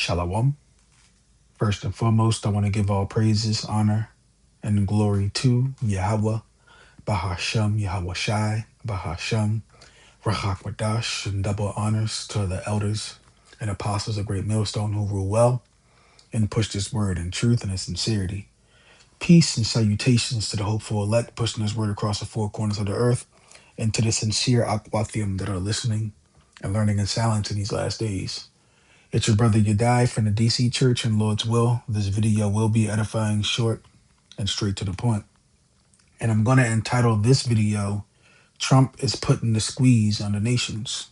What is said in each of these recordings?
Shalom. First and foremost, I want to give all praises, honor, and glory to Yahweh, Bahashem, Yahweh Shai, Bahashem, Rahak Wadash, and double honors to the elders and apostles of Great Millstone who rule well and push this word in truth and in sincerity. Peace and salutations to the hopeful elect pushing this word across the four corners of the earth and to the sincere Akwathium that are listening and learning in silence in these last days. It's your brother Yadai from the DC Church and Lord's Will. This video will be edifying, short, and straight to the point. And I'm going to entitle this video, Trump is Putting the Squeeze on the Nations.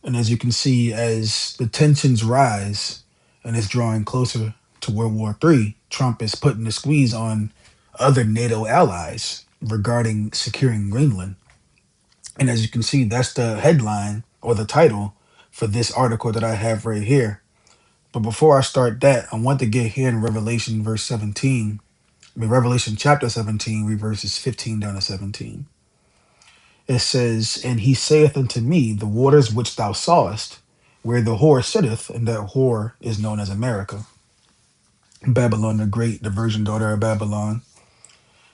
And as you can see, as the tensions rise and it's drawing closer to World War III, Trump is putting the squeeze on other NATO allies regarding securing Greenland. And as you can see, that's the headline or the title for this article that I have right here. But before I start that, I want to get here in Revelation verse 17. Revelation chapter 17, read verses 15 down to 17. It says, "And he saith unto me, the waters which thou sawest, where the whore sitteth," and that whore is known as America, Babylon the Great, the virgin daughter of Babylon.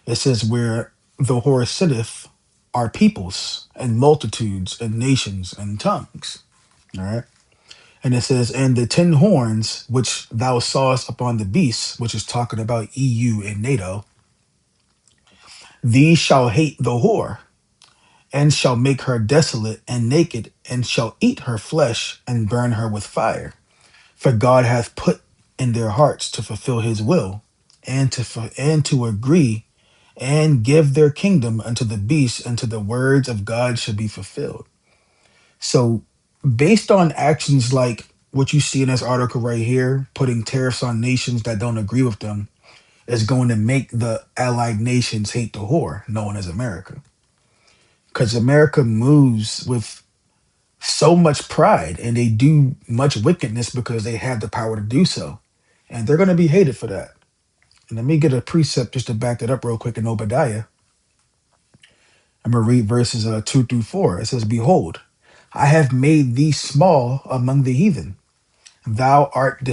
It says, "Where the whore sitteth are peoples and multitudes and nations and tongues." All right. And it says, "And the 10 horns which thou sawest upon the beast," which is talking about EU and NATO, "these shall hate the whore, and shall make her desolate and naked, and shall eat her flesh and burn her with fire. For God hath put in their hearts to fulfill his will, and to agree and give their kingdom unto the beast, until the words of God should be fulfilled." So, based on actions like what you see in this article right here, putting tariffs on nations that don't agree with them is going to make the allied nations hate the whore, known as America. Because America moves with so much pride and they do much wickedness because they have the power to do so. And they're going to be hated for that. And let me get a precept just to back that up real quick in Obadiah. I'm going to read verses 2 through 4. It says, "Behold, I have made thee small among the heathen. Thou art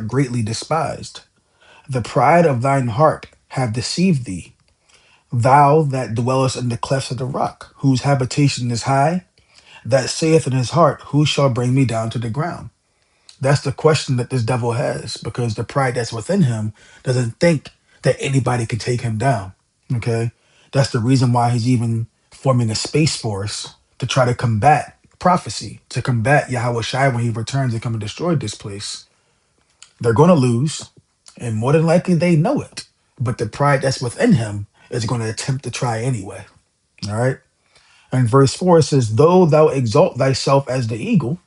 greatly despised. The pride of thine heart have deceived thee. Thou that dwellest in the clefts of the rock, whose habitation is high, that saith in his heart, who shall bring me down to the ground?" That's the question that this devil has, because the pride that's within him doesn't think that anybody can take him down. Okay? That's the reason why he's even forming a space force to try to combat prophecy, to combat Yahweh Shai when he returns and come and destroy this place. They're going to lose, and more than likely they know it. But the pride that's within him is going to attempt to try anyway. All right? And verse 4 says, "Though thou exalt thyself as the eagle,"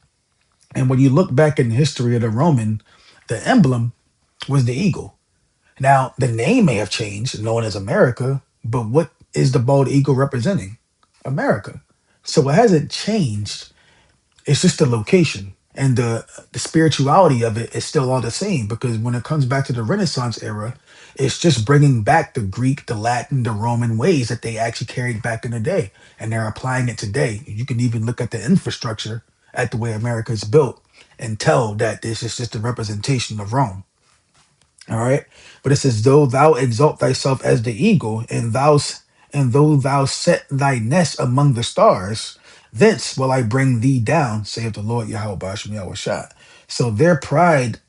and when you look back in the history of the Roman, the emblem was the eagle. Now, the name may have changed, known as America, but what is the bald eagle representing? America. So it hasn't changed. It's just the location. And the spirituality of it is still all the same, because when it comes back to the Renaissance era, it's just bringing back the Greek, the Latin, the Roman ways that they actually carried back in the day. And they're applying it today. You can even look at the infrastructure, at the way America is built, and tell that this is just a representation of Rome. All right. But it says, "Though thou exalt thyself as the eagle, and though thou set thy nest among the stars, thence will I bring thee down, saith the Lord Yahweh Bashem Yahweh Shai." So their pride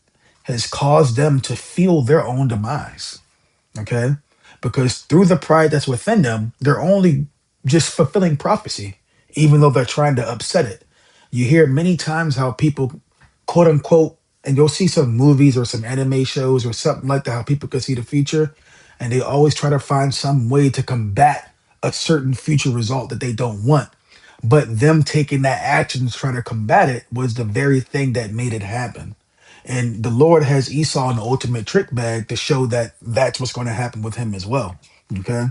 has caused them to feel their own demise. Okay. Because through the pride that's within them, they're only just fulfilling prophecy, even though they're trying to upset it. You hear many times how people, quote unquote, and you'll see some movies or some anime shows or something like that, how people can see the future, and they always try to find some way to combat a certain future result that they don't want. But them taking that action to try to combat it was the very thing that made it happen. And the Lord has Esau in the ultimate trick bag to show that that's what's going to happen with him as well. Okay.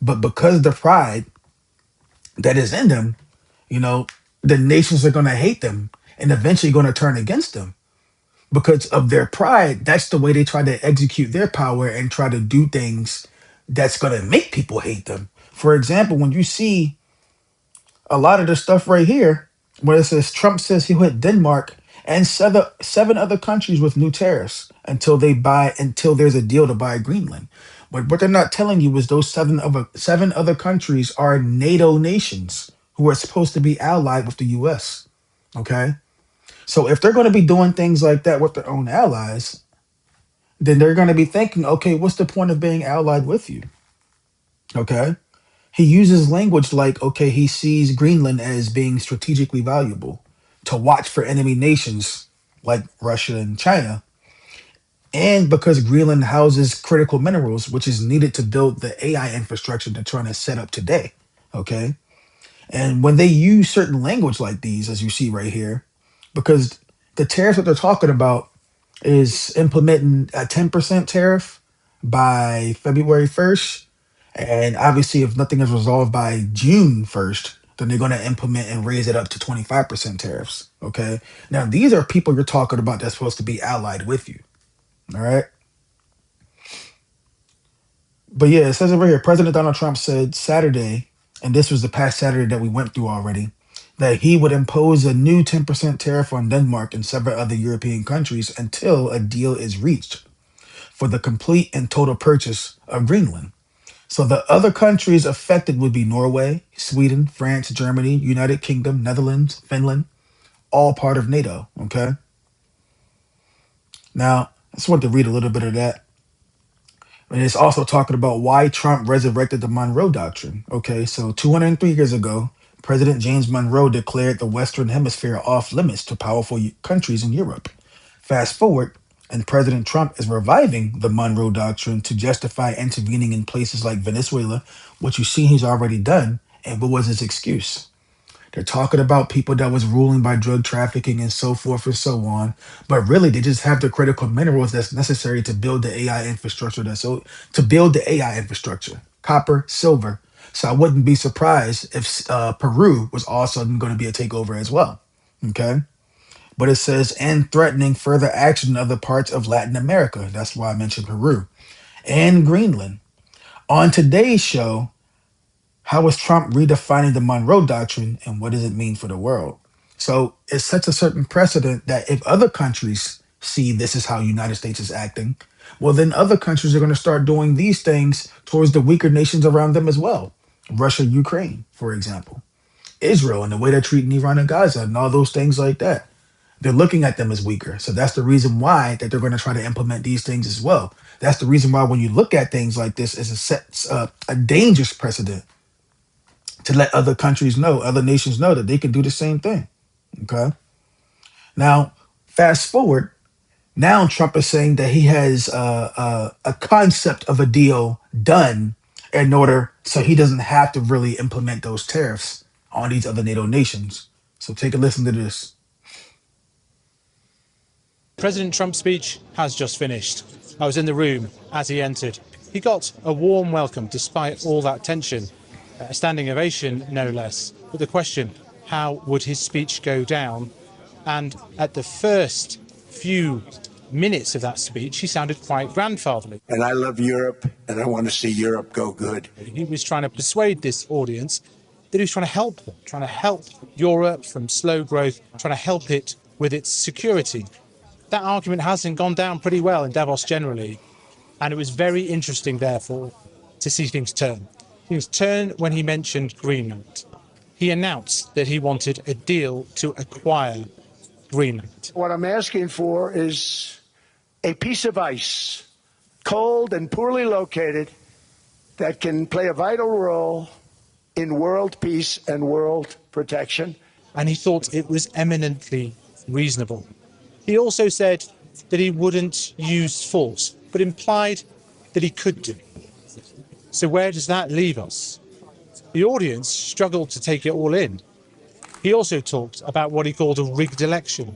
But because the pride that is in them, you know, the nations are going to hate them and eventually going to turn against them because of their pride. That's the way they try to execute their power and try to do things that's going to make people hate them. For example, when you see a lot of the stuff right here, where it says Trump says he hit Denmark and seven other countries with new tariffs until there's a deal to buy Greenland. But what they're not telling you is those seven other countries are NATO nations who are supposed to be allied with the US. Okay? So if they're going to be doing things like that with their own allies, then they're going to be thinking, okay, what's the point of being allied with you? Okay? He uses language like, okay, he sees Greenland as being strategically valuable to watch for enemy nations like Russia and China, and because Greenland houses critical minerals, which is needed to build the AI infrastructure they're trying to set up today. Okay. And when they use certain language like these, as you see right here, because the tariffs that they're talking about is implementing a 10% tariff by February 1st. And obviously, if nothing is resolved by June 1st, then they're going to implement and raise it up to 25% tariffs. Okay. Now, these are people you're talking about that's supposed to be allied with you. All right. But yeah, it says over here President Donald Trump said Saturday, and this was the past Saturday that we went through already, that he would impose a new 10% tariff on Denmark and several other European countries until a deal is reached for the complete and total purchase of Greenland. So the other countries affected would be Norway, Sweden, France, Germany, United Kingdom, Netherlands, Finland, all part of NATO. Okay. Now, I just want to read a little bit of that. And it's also talking about why Trump resurrected the Monroe Doctrine. Okay, so 203 years ago, President James Monroe declared the Western Hemisphere off limits to powerful countries in Europe. Fast forward, and President Trump is reviving the Monroe Doctrine to justify intervening in places like Venezuela, which you see he's already done. And what was his excuse? They're talking about people that was ruling by drug trafficking and so forth and so on. But really, they just have the critical minerals that's necessary to build the AI infrastructure. To build the AI infrastructure, copper, silver. So I wouldn't be surprised if Peru was all of a sudden going to be a takeover as well. Okay. But it says, and threatening further action in other parts of Latin America. That's why I mentioned Peru and Greenland. On today's show, how is Trump redefining the Monroe Doctrine and what does it mean for the world? So it sets a certain precedent that if other countries see this is how United States is acting, well, then other countries are going to start doing these things towards the weaker nations around them as well. Russia, Ukraine, for example, Israel, and the way they're treating Iran and Gaza, and all those things like that. They're looking at them as weaker. So that's the reason why that they're going to try to implement these things as well. That's the reason why when you look at things like this, it's a dangerous precedent to let other countries know, other nations know that they can do the same thing. Okay. Now, fast forward. Now Trump is saying that he has a concept of a deal done in order so he doesn't have to really implement those tariffs on these other NATO nations. So take a listen to this. President Trump's speech has just finished. I was in the room as he entered. He got a warm welcome despite all that tension, a standing ovation no less. But the question, how would his speech go down? And at the first few minutes of that speech, he sounded quite grandfatherly. And I love Europe, and I want to see Europe go good. He was trying to persuade this audience that he was trying to help them, trying to help Europe from slow growth, trying to help it with its security. That argument hasn't gone down pretty well in Davos generally, and it was very interesting, therefore, to see things turn. Things turn when he mentioned Greenland. He announced that he wanted a deal to acquire Greenland. What I'm asking for is a piece of ice, cold and poorly located, that can play a vital role in world peace and world protection. And he thought it was eminently reasonable. He also said that he wouldn't use force, but implied that he could do. So where does that leave us? The audience struggled to take it all in. He also talked about what he called a rigged election.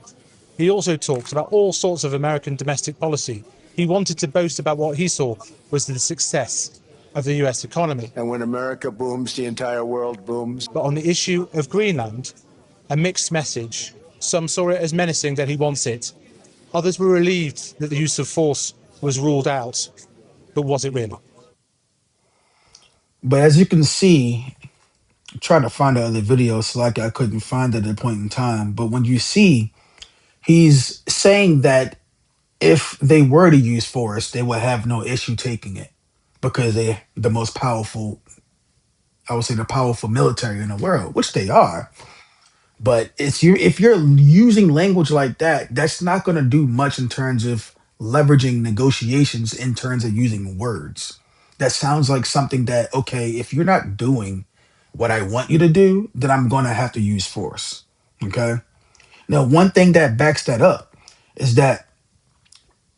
He also talked about all sorts of American domestic policy. He wanted to boast about what he saw was the success of the US economy. And when America booms, the entire world booms. But on the issue of Greenland, a mixed message. Some saw it as menacing that he wants it. Others were relieved that the use of force was ruled out. But was it really? But as you can see, I'm trying to find the other videos, so like I couldn't find it at a point in time. But when you see He's saying that if they were to use force, they would have no issue taking it because they're the most powerful, I would say the powerful military in the world, which they are. But it's you if you're using language like that, that's not going to do much in terms of leveraging negotiations in terms of using words. That sounds like something that, okay, if you're not doing what I want you to do, then I'm going to have to use force. Okay. Now, one thing that backs that up is that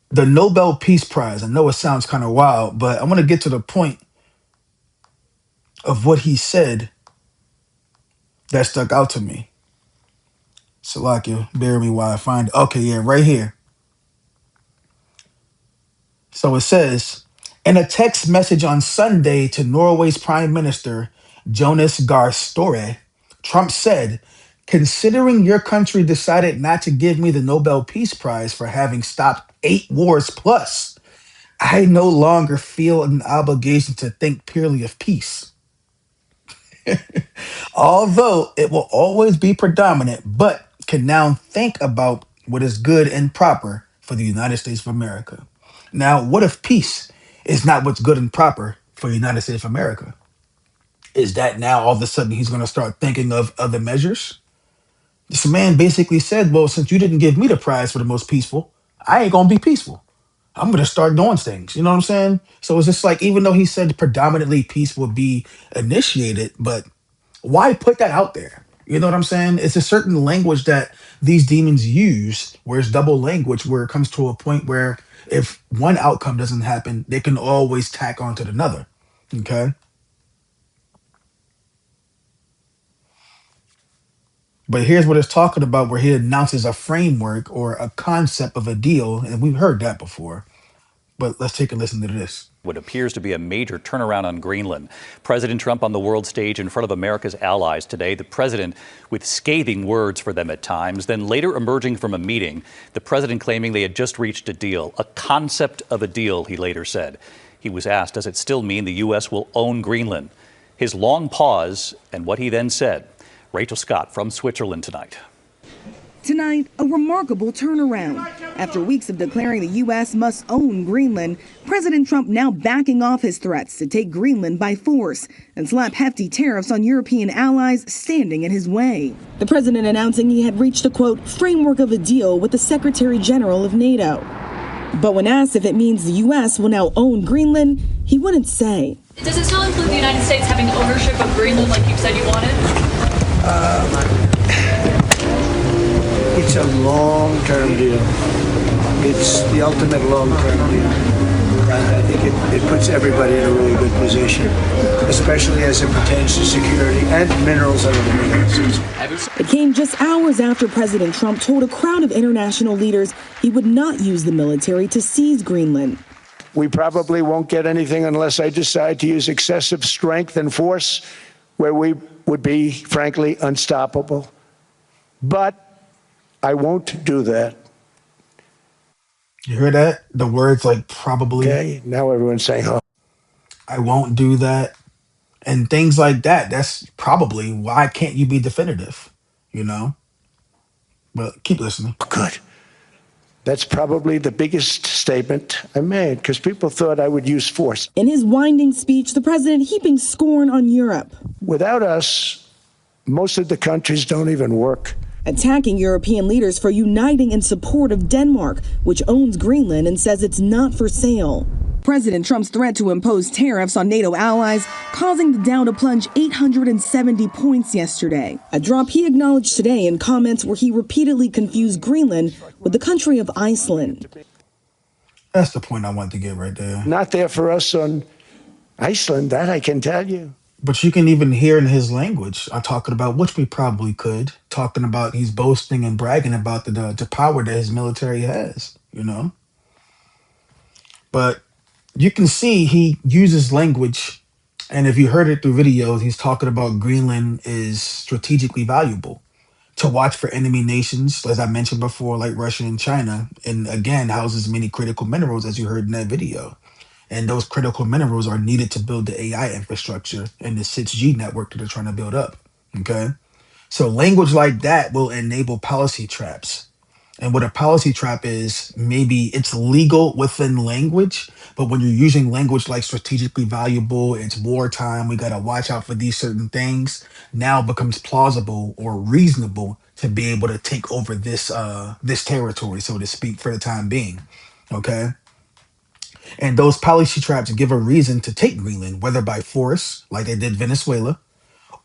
the Nobel Peace Prize, I know it sounds kind of wild, but I want to get to the point of what he said that stuck out to me. Salakia, bear me while I find it. Okay, yeah, right here. So it says, in a text message on Sunday to Norway's Prime Minister Jonas Gahr Støre, Trump said, considering your country decided not to give me the Nobel Peace Prize for having stopped 8 wars plus, I no longer feel an obligation to think purely of peace. Although it will always be predominant, but can now think about what is good and proper for the United States of America. Now, what if peace is not what's good and proper for the United States of America? Is that now all of a sudden he's going to start thinking of other measures? This man basically said, well, since you didn't give me the prize for the most peaceful, I ain't going to be peaceful. I'm going to start doing things. You know what I'm saying? So it's just like, even though he said predominantly peace will be initiated, but why put that out there? You know what I'm saying? It's a certain language that these demons use, where it's double language, where it comes to a point where if one outcome doesn't happen, they can always tack onto another. Okay. But here's what it's talking about, where he announces a framework or a concept of a deal. And we've heard that before. But let's take a listen to this. What appears to be a major turnaround on Greenland. President Trump on the world stage in front of America's allies today, the president with scathing words for them at times, then later emerging from a meeting, the president claiming they had just reached a deal, a concept of a deal, he later said. He was asked, does it still mean the U.S. will own Greenland? His long pause and what he then said. Rachel Scott from Switzerland tonight. Tonight, a remarkable turnaround. After weeks of declaring the U.S. must own Greenland, President Trump now backing off his threats to take Greenland by force and slap hefty tariffs on European allies standing in his way. The president announcing he had reached a, quote, framework of a deal with the Secretary General of NATO. But when asked if it means the U.S. will now own Greenland, he wouldn't say. Does it still include the United States having ownership of Greenland like you said you wanted? It's a long-term deal. It's the ultimate long-term deal. And I think it puts everybody in a really good position, especially as it pertains to security and minerals and other minerals. It came just hours after President Trump told a crowd of international leaders he would not use the military to seize Greenland. We probably won't get anything unless I decide to use excessive strength and force, where we would be, frankly, unstoppable. But I won't do that. You hear that? The words like probably. Okay, now everyone's saying, oh. I won't do that. And things like that. That's probably why can't you be definitive, you know? But keep listening. Good. That's probably the biggest statement I made, because people thought I would use force. In his winding speech, the president heaping scorn on Europe. Without us, most of the countries don't even work. Attacking European leaders for uniting in support of Denmark, which owns Greenland and says it's not for sale. President Trump's threat to impose tariffs on NATO allies causing the Dow to plunge 870 points yesterday. A drop he acknowledged today in comments where he repeatedly confused Greenland with the country of Iceland. That's the point I wanted to get right there. Not there for us on Iceland, that I can tell you. But you can even hear in his language, I'm talking about, which we probably could, talking about he's boasting and bragging about the power that his military has, you know? But you can see he uses language, and if you heard it through videos, he's talking about Greenland is strategically valuable to watch for enemy nations, as I mentioned before, like Russia and China, and again, houses many critical minerals, as you heard in that video. And those critical minerals are needed to build the AI infrastructure and the 6G network that they're trying to build up. Okay. So language like that will enable policy traps. And what a policy trap is, maybe it's legal within language, but when you're using language like strategically valuable, it's wartime, we got to watch out for these certain things, now it becomes plausible or reasonable to be able to take over this territory, so to speak, for the time being. Okay? And those policy traps give a reason to take Greenland, whether by force, like they did Venezuela,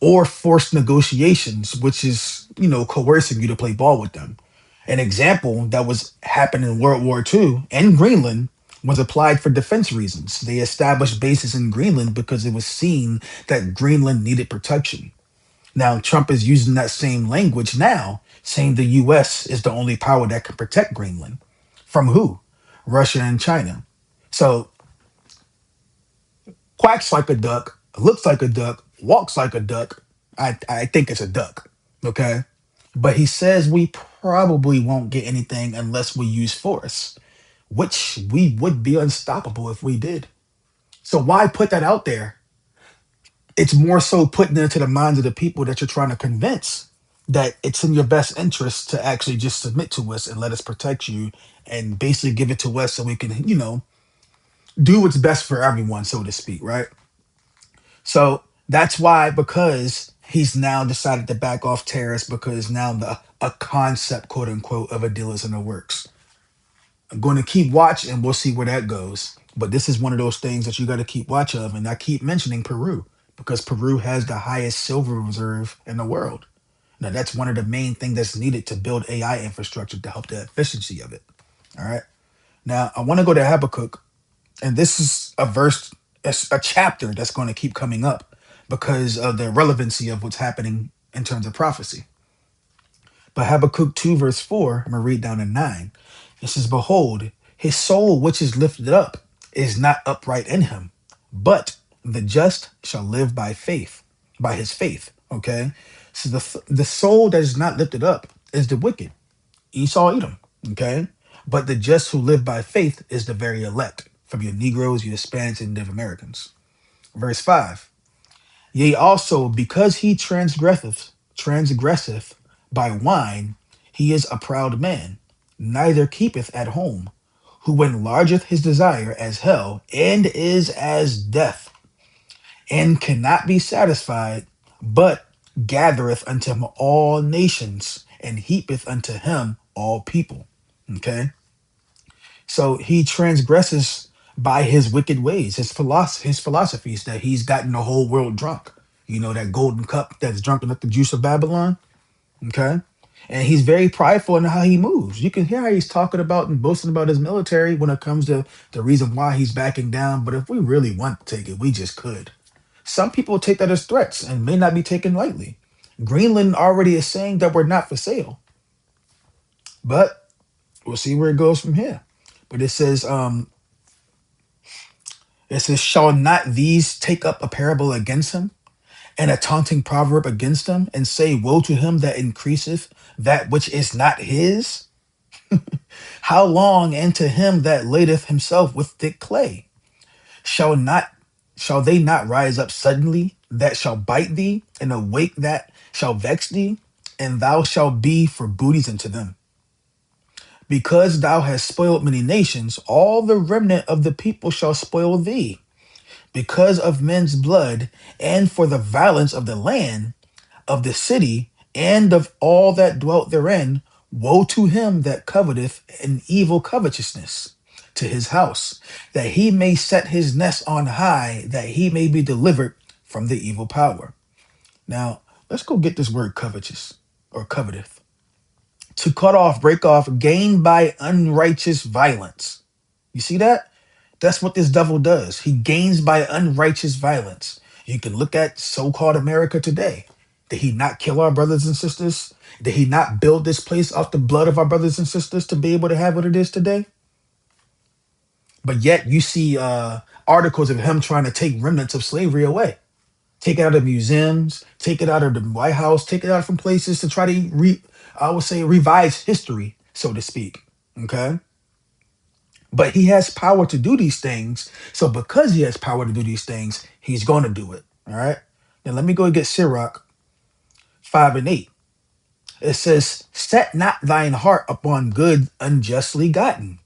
or forced negotiations, which is, coercing you to play ball with them. An example that was happening in World War II in Greenland was applied for defense reasons. They established bases in Greenland because it was seen that Greenland needed protection. Now, Trump is using that same language now, saying the US is the only power that can protect Greenland. From who? Russia and China. So, quacks like a duck, looks like a duck, walks like a duck. I think it's a duck. Okay. But he says we probably won't get anything unless we use force, which we would be unstoppable if we did. So why put that out there? It's more so putting it into the minds of the people that you're trying to convince that it's in your best interest to actually just submit to us and let us protect you and basically give it to us so we can, do what's best for everyone, so to speak, right? So that's why, because he's now decided to back off tariffs, because now the a concept, quote unquote, of a deal is in the works. I'm going to keep watch and we'll see where that goes. But this is one of those things that you got to keep watch of. And I keep mentioning Peru because Peru has the highest silver reserve in the world. Now, that's one of the main things that's needed to build AI infrastructure to help the efficiency of it. All right. Now, I want to go to Habakkuk, and this is a verse, a chapter that's going to keep coming up because of the relevancy of what's happening in terms of prophecy. But Habakkuk 2, verse 4, I'm going to read down to 9. It says, behold, his soul which is lifted up is not upright in him, but the just shall live by faith, by his faith. Okay. So the soul that is not lifted up is the wicked, Esau, Edom. Okay. But the just who live by faith is the very elect, from your Negroes, your Hispanics, and Native Americans. Verse 5. Yea, also because he transgresseth by wine, he is a proud man, neither keepeth at home, who enlargeth his desire as hell, and is as death, and cannot be satisfied, but gathereth unto him all nations, and heapeth unto him all people. Okay? So he transgresses by his wicked ways, his philosophies that he's gotten the whole world drunk. That golden cup that's drunken up the juice of Babylon. Okay. And he's very prideful in how he moves. You can hear how he's talking about and boasting about his military when it comes to the reason why he's backing down. But if we really want to take it, we just could. Some people take that as threats and may not be taken lightly. Greenland already is saying that we're not for sale, but we'll see where it goes from here. But it says, shall not these take up a parable against him, and a taunting proverb against him, and say, woe to him that increaseth that which is not his? How long, and to him that ladeth himself with thick clay? Shall not shall they not rise up suddenly that shall bite thee, and awake that shall vex thee, and thou shalt be for booties unto them? Because thou hast spoiled many nations, all the remnant of the people shall spoil thee. Because of men's blood, and for the violence of the land, of the city, and of all that dwelt therein, woe to him that coveteth an evil covetousness to his house, that he may set his nest on high, that he may be delivered from the evil power. Now, let's go get this word covetous or coveteth. To cut off, break off, gain by unrighteous violence. You see that? That's what this devil does. He gains by unrighteous violence. You can look at so-called America today. Did he not kill our brothers and sisters? Did he not build this place off the blood of our brothers and sisters to be able to have what it is today? But yet you see articles of him trying to take remnants of slavery away. Take it out of museums, take it out of the White House, take it out from places to try to, I would say, revise history, so to speak. Okay? But he has power to do these things. So because he has power to do these things, he's going to do it. All right? Now let me go and get Sirach 5 and 8. It says, set not thine heart upon good unjustly gotten,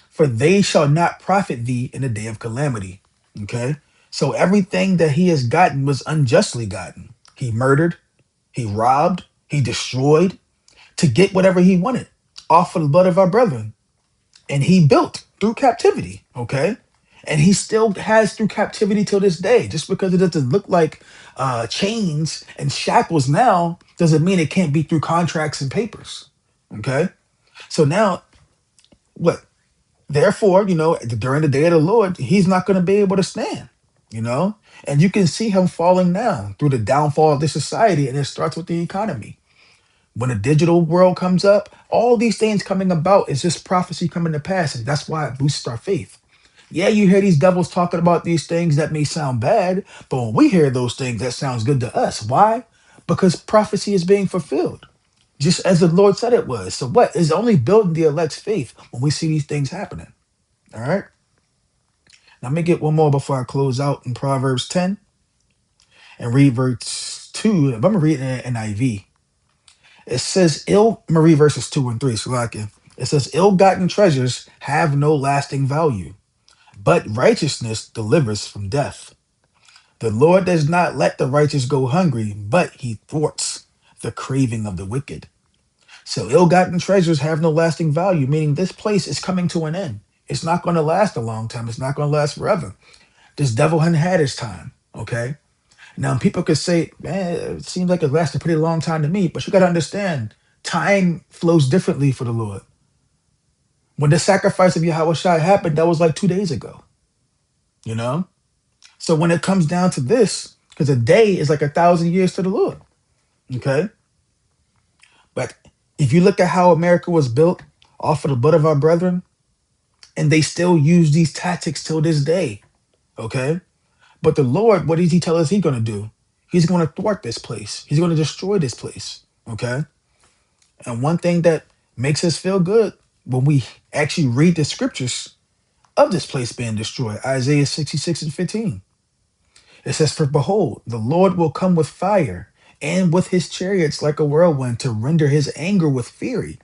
for they shall not profit thee in the day of calamity. Okay? So everything that he has gotten was unjustly gotten. He murdered, he robbed, he destroyed to get whatever he wanted off of the blood of our brethren. And he built through captivity. Okay? And he still has through captivity till this day. Just because it doesn't look like chains and shackles now doesn't mean it can't be through contracts and papers. Okay? So now, what? Therefore, during the day of the Lord, he's not going to be able to stand, you know? And you can see him falling down through the downfall of this society, and it starts with the economy. When the digital world comes up, all these things coming about is just prophecy coming to pass, and that's why it boosts our faith. Yeah, you hear these devils talking about these things that may sound bad, but when we hear those things, that sounds good to us. Why? Because prophecy is being fulfilled, just as the Lord said it was. So what? It's only building the elect's faith when we see these things happening. All right. Now, let me get one more before I close out in Proverbs 10 and read verse 2. I'm going to read it in NIV. It says, I'm going to read verses 2 and 3. So like it says, ill gotten treasures have no lasting value, but righteousness delivers from death. The Lord does not let the righteous go hungry, but he thwarts the craving of the wicked. So ill gotten treasures have no lasting value, meaning this place is coming to an end. It's not going to last a long time. It's not going to last forever. This devil hadn't had his time. Okay. Now people could say, man, it seems like it lasted a pretty long time to me, but you got to understand, time flows differently for the Lord. When the sacrifice of Yahweh Shai happened, that was like 2 days ago, you know? So when it comes down to this, because a day is like 1,000 years to the Lord. Okay. But if you look at how America was built off of the blood of our brethren, and they still use these tactics till this day. Okay. But the Lord, what does he tell us he's going to do? He's going to thwart this place. He's going to destroy this place. Okay. And one thing that makes us feel good when we actually read the scriptures of this place being destroyed, Isaiah 66 and 15. It says, for behold, the Lord will come with fire and with his chariots like a whirlwind to render his anger with fury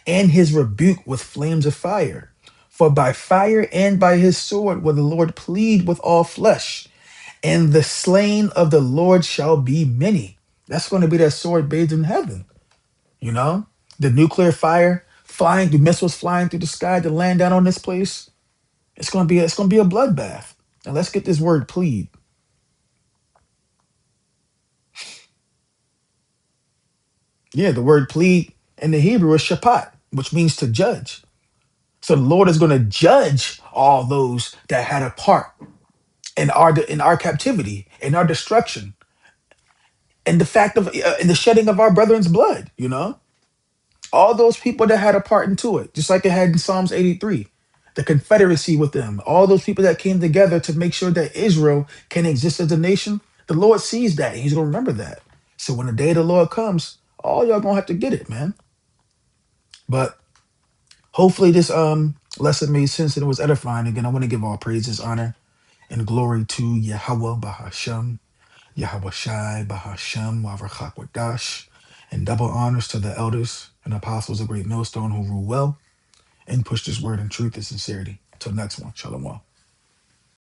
and his rebuke with flames of fire. For by fire and by his sword will the Lord plead with all flesh, and the slain of the Lord shall be many. That's going to be that sword bathed in heaven. You know, the nuclear fire flying, the missiles flying through the sky to land down on this place. It's going to be a bloodbath. Now let's get this word plead. Yeah, the word plead in the Hebrew is shapat, which means to judge. So the Lord is going to judge all those that had a part in our captivity, in our destruction, and the fact of in the shedding of our brethren's blood. You know, all those people that had a part into it, just like it had in Psalms 83, the confederacy with them, all those people that came together to make sure that Israel can exist as a nation. The Lord sees that, and He's going to remember that. So when the day of the Lord comes, all y'all gonna have to get it, man. But hopefully this lesson made sense and it was edifying. Again, I want to give all praises, honor, and glory to Yahweh Bahashem, Yahweh Shai Bahashem, Wavrachak Wadash, and double honors to the elders and apostles of Great Millstone who rule well and push this word in truth and sincerity. Till next one, Shalom.